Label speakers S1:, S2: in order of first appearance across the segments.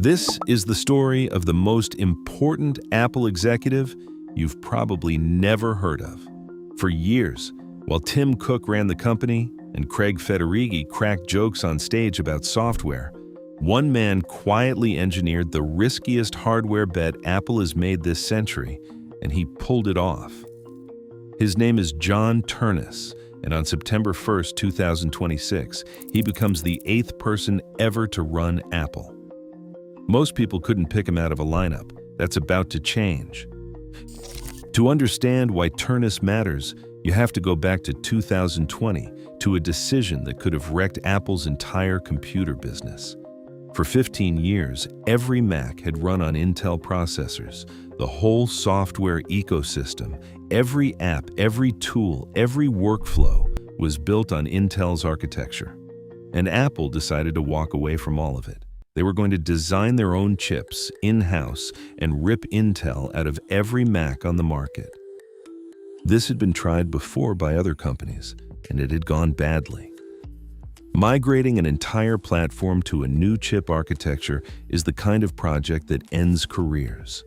S1: This is the story of the most important Apple executive you've probably never heard of. For years, while Tim Cook ran the company and Craig Federighi cracked jokes on stage about software, one man quietly engineered the riskiest hardware bet Apple has made this century, and he pulled it off. His name is John Ternus, and on September 1st, 2026, he becomes the 8th person ever to run Apple. Most people couldn't pick him out of a lineup. That's about to change. To understand why Ternus matters, you have to go back to 2020, to a decision that could have wrecked Apple's entire computer business. For 15 years, every Mac had run on Intel processors. The whole software ecosystem, every app, every tool, every workflow was built on Intel's architecture. And Apple decided to walk away from all of it. They were going to design their own chips in-house and rip Intel out of every Mac on the market. This had been tried before by other companies, and it had gone badly. Migrating an entire platform to a new chip architecture is the kind of project that ends careers.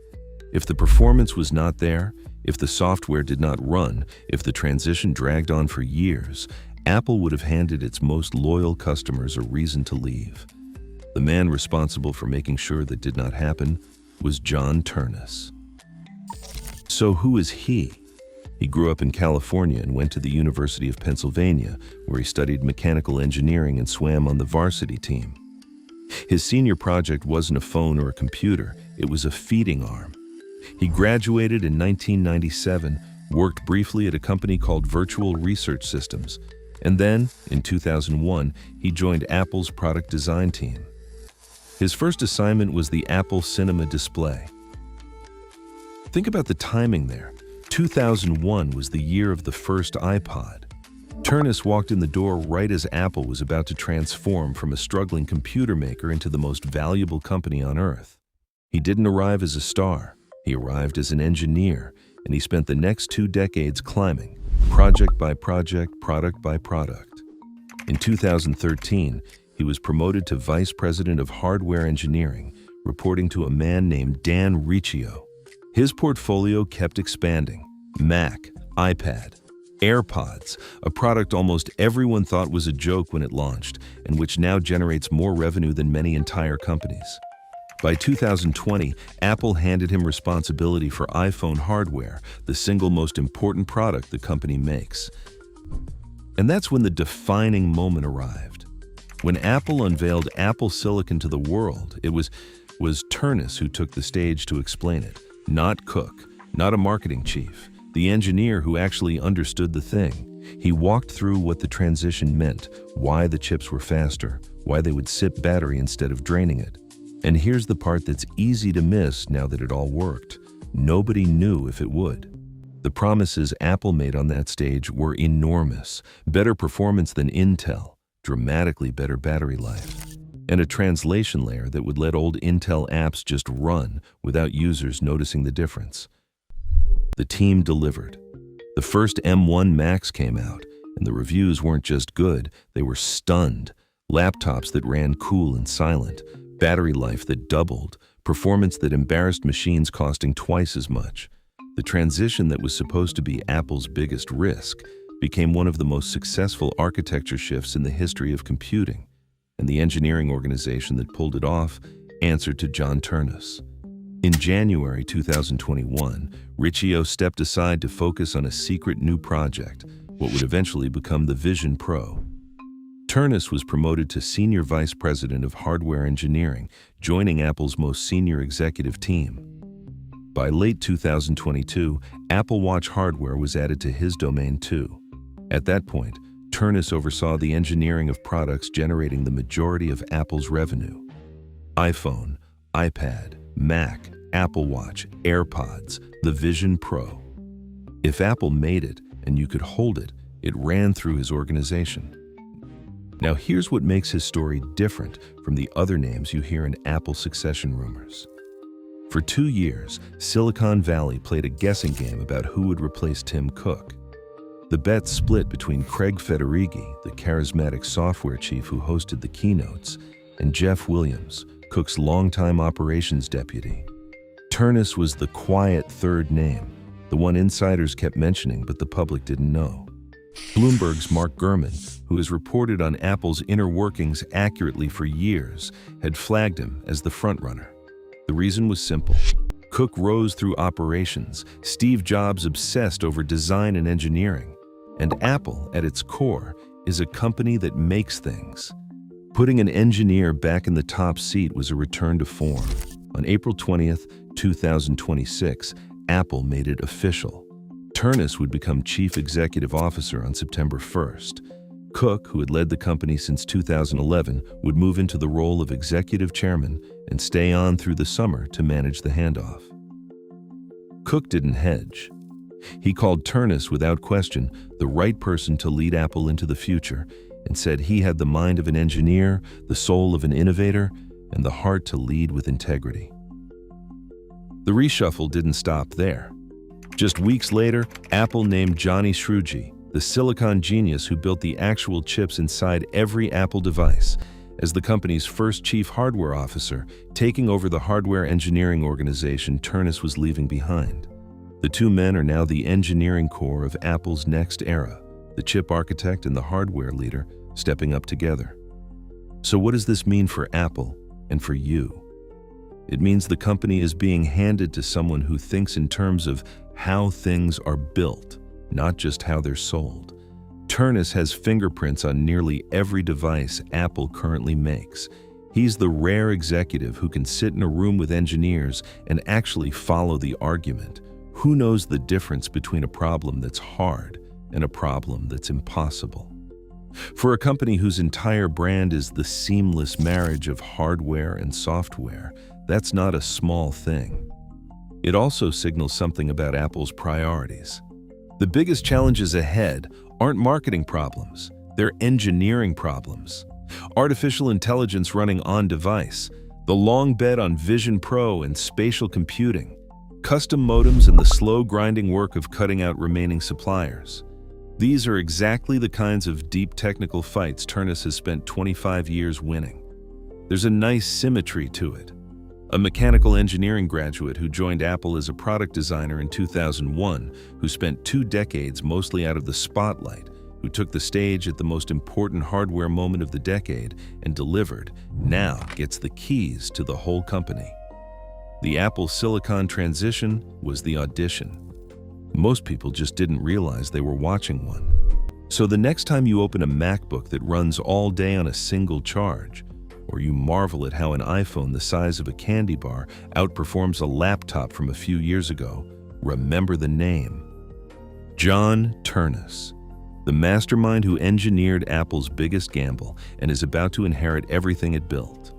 S1: If the performance was not there, if the software did not run, if the transition dragged on for years, Apple would have handed its most loyal customers a reason to leave. The man responsible for making sure that did not happen was John Ternus. So who is he? He grew up in California and went to the University of Pennsylvania, where he studied mechanical engineering and swam on the varsity team. His senior project wasn't a phone or a computer, it was a feeding arm. He graduated in 1997, worked briefly at a company called Virtual Research Systems, and then, in 2001, he joined Apple's product design team. His first assignment was the Apple Cinema display. Think about the timing there. 2001 was the year of the first iPod. Ternus walked in the door right as Apple was about to transform from a struggling computer maker into the most valuable company on earth. He didn't arrive as a star. He arrived as an engineer, and he spent the next 2 decades climbing, project by project, product by product. In 2013, he was promoted to Vice President of Hardware Engineering, reporting to a man named Dan Riccio. His portfolio kept expanding. Mac, iPad, AirPods, a product almost everyone thought was a joke when it launched, and which now generates more revenue than many entire companies. By 2020, Apple handed him responsibility for iPhone hardware, the single most important product the company makes. And that's when the defining moment arrived. When Apple unveiled Apple Silicon to the world, it was Ternus who took the stage to explain it. Not Cook, not a marketing chief, the engineer who actually understood the thing. He walked through what the transition meant, why the chips were faster, why they would sip battery instead of draining it. And here's the part that's easy to miss now that it all worked. Nobody knew if it would. The promises Apple made on that stage were enormous. Better performance than Intel, dramatically better battery life, and a translation layer that would let old Intel apps just run without users noticing the difference. The team delivered. The first M1 Macs came out, and the reviews weren't just good, they were stunned. Laptops that ran cool and silent, battery life that doubled, performance that embarrassed machines costing twice as much. The transition that was supposed to be Apple's biggest risk became one of the most successful architecture shifts in the history of computing, and the engineering organization that pulled it off answered to John Ternus. In January 2021, Riccio stepped aside to focus on a secret new project, what would eventually become the Vision Pro. Ternus was promoted to Senior Vice President of Hardware Engineering, joining Apple's most senior executive team. By late 2022, Apple Watch hardware was added to his domain too. At that point, Ternus oversaw the engineering of products generating the majority of Apple's revenue. iPhone, iPad, Mac, Apple Watch, AirPods, the Vision Pro. If Apple made it and you could hold it, it ran through his organization. Now here's what makes his story different from the other names you hear in Apple succession rumors. For 2 years, Silicon Valley played a guessing game about who would replace Tim Cook. The bet split between Craig Federighi, the charismatic software chief who hosted the keynotes, and Jeff Williams, Cook's longtime operations deputy. Ternus was the quiet third name, the one insiders kept mentioning but the public didn't know. Bloomberg's Mark Gurman, who has reported on Apple's inner workings accurately for years, had flagged him as the frontrunner. The reason was simple. Cook rose through operations, Steve Jobs obsessed over design and engineering, and Apple, at its core, is a company that makes things. Putting an engineer back in the top seat was a return to form. On April 20th, 2026, Apple made it official. Ternus would become Chief Executive Officer on September 1st. Cook, who had led the company since 2011, would move into the role of Executive Chairman and stay on through the summer to manage the handoff. Cook didn't hedge. He called Ternus without question the right person to lead Apple into the future and said he had the mind of an engineer, the soul of an innovator, and the heart to lead with integrity. The reshuffle didn't stop there. Just weeks later, Apple named Johny Srouji, the silicon genius who built the actual chips inside every Apple device, as the company's first chief hardware officer, taking over the hardware engineering organization Ternus was leaving behind. The two men are now the engineering core of Apple's next era, the chip architect and the hardware leader stepping up together. So what does this mean for Apple and for you? It means the company is being handed to someone who thinks in terms of how things are built, not just how they're sold. Ternus has fingerprints on nearly every device Apple currently makes. He's the rare executive who can sit in a room with engineers and actually follow the argument. Who knows the difference between a problem that's hard and a problem that's impossible? For a company whose entire brand is the seamless marriage of hardware and software, that's not a small thing. It also signals something about Apple's priorities. The biggest challenges ahead aren't marketing problems, they're engineering problems. Artificial intelligence running on-device, the long bet on Vision Pro and spatial computing, custom modems and the slow grinding work of cutting out remaining suppliers. These are exactly the kinds of deep technical fights Ternus has spent 25 years winning. There's a nice symmetry to it. A mechanical engineering graduate who joined Apple as a product designer in 2001, who spent 2 decades mostly out of the spotlight, who took the stage at the most important hardware moment of the decade and delivered, now gets the keys to the whole company. The Apple Silicon transition was the audition. Most people just didn't realize they were watching one. So the next time you open a MacBook that runs all day on a single charge, or you marvel at how an iPhone the size of a candy bar outperforms a laptop from a few years ago, remember the name. John Ternus, the mastermind who engineered Apple's biggest gamble and is about to inherit everything it built.